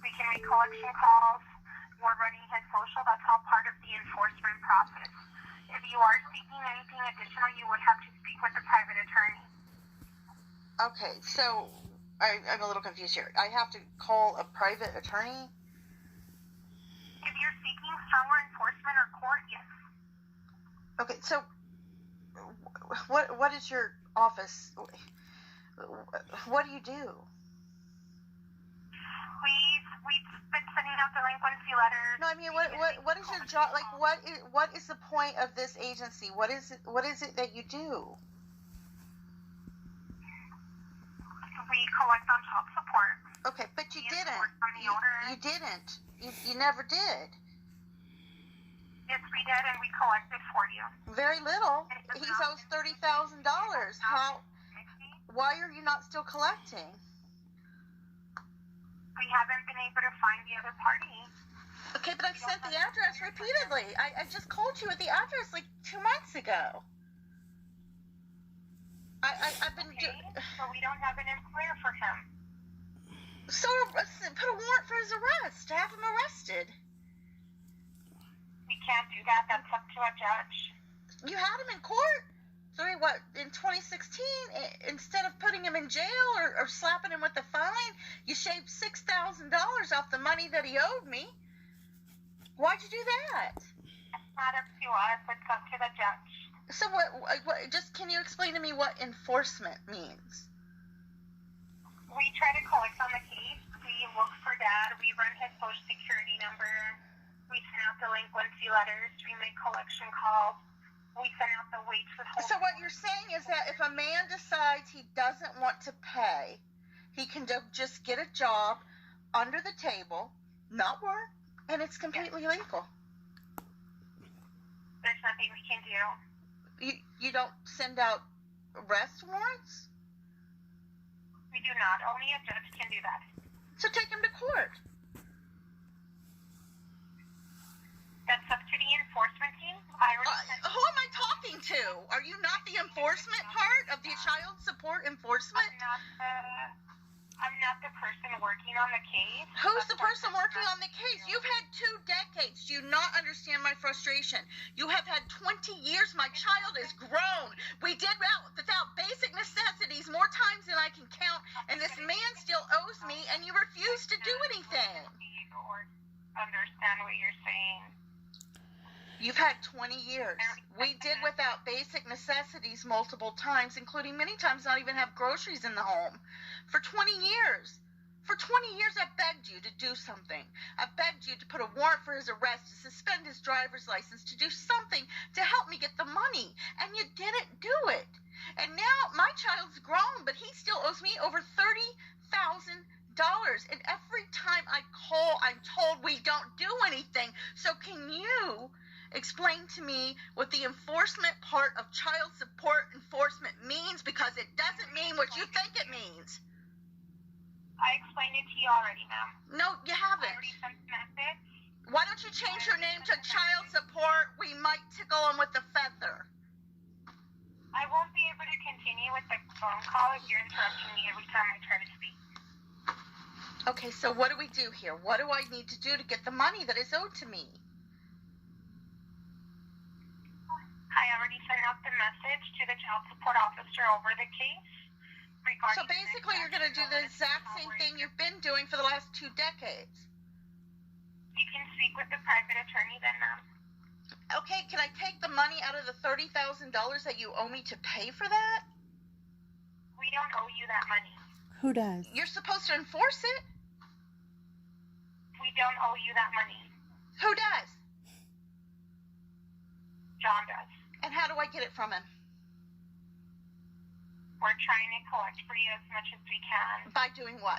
We can make collection calls. We're running his social. That's all part of the enforcement process. If you are seeking anything additional, you would have to speak with a private attorney. Okay, so I'm a little confused here. I have to call a private attorney? If you're seeking stronger enforcement or court, yes. Okay, so what is your office? What do you do? We've been sending out delinquency letters. No, I mean, what is your job? Like, what is the point of this agency? What is it that you do? We collect on child support. Okay, but you didn't. You didn't. You never did. Yes, we did, and we collected for you. Very little. He owes $30,000. How? Why are you not still collecting? We haven't been able to find the other party. Okay, but I've sent the address repeatedly. I just called you at the address like 2 months ago. I've been so we don't have an employer for him. So put a warrant for his arrest. Have him arrested. We can't do that. That's up to a judge. You had him in court. In 2016, instead of putting him in jail or slapping him with a fine, you shaved $6,000 off the money that he owed me. Why'd you do that? It's not up to us. It's up to the judge. So just can you explain to me what enforcement means? We try to collect on the case. We look for dad. We run his social security number. We send out delinquency letters. We make collection calls. We send out the weights for whole. So what you're saying is that if a man decides he doesn't want to pay, he can just get a job under the table, not work, and it's completely legal. There's nothing we can do. You don't send out arrest warrants? We do not. Only a judge can do that. So take him to court. That's up to the enforcement team. Who am I talking to? Are you not the enforcement part of the child support enforcement? I'm not the person working on the case. Who's the person working on the case? You've had 2 decades. Do you not understand my frustration? You have had 20 years. My child is grown. We did without basic necessities more times than I can count, and this man still owes me, and you refuse to do anything. Or understand what you're saying. You've had 20 years. We did without basic necessities multiple times, including many times not even have groceries in the home. For 20 years. For 20 years, I begged you to do something. I begged you to put a warrant for his arrest, to suspend his driver's license, to do something to help me get the money. And you didn't do it. And now my child's grown, but he still owes me over $30,000. And every time I call, I'm told we don't do anything. So can you explain to me what the enforcement part of child support enforcement means? Because it doesn't mean what you think it means. I explained it to you already, ma'am. No, you haven't. I already sent the message. Why don't you change your name to child support? We might tickle them with a feather. I won't be able to continue with the phone call if you're interrupting me every time I try to speak. Okay, so what do we do here? What do I need to do to get the money that is owed to me? I already sent out the message to the child support officer over the case. So basically you're going to do the exact same thing you've been doing for the last 2 decades. You can speak with the private attorney then, ma'am. Okay, can I take the money out of the $30,000 that you owe me to pay for that? We don't owe you that money. Who does? You're supposed to enforce it. We don't owe you that money. Who does? John does. And how do I get it from him? We're trying to collect for you as much as we can. By doing what?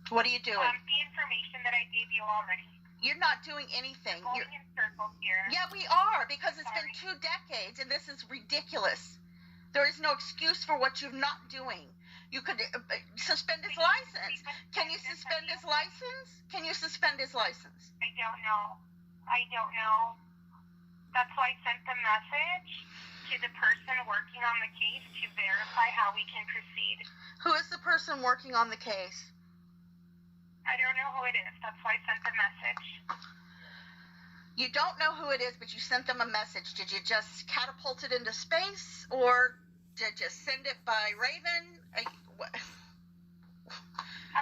What are you doing? The information that I gave you already. You're not doing anything. You're going in circles here. Yeah, we are, because it's been 2 decades, and this is ridiculous. There is no excuse for what you're not doing. You could suspend his license. Can you suspend his license? Can you suspend his license? I don't know. That's why I sent the message to to the person working on the case to verify how we can proceed. Who is the person working on the case? I don't know who it is. That's why I sent the message. You don't know who it is, but you sent them a message. Did you just catapult it into space, or did you send it by Raven? I'm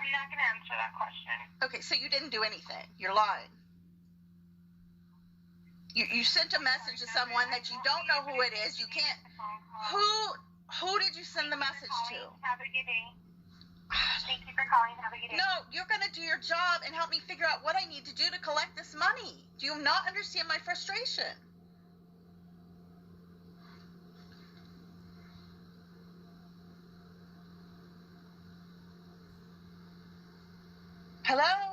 not going to answer that question. Okay, so you didn't do anything. You're lying. You sent a message to someone that you don't know who it is. You can't. Who did you send the message to? Have a good day. Thank you for calling. Have a good day. No, you're going to do your job and help me figure out what I need to do to collect this money. Do you not understand my frustration? Hello?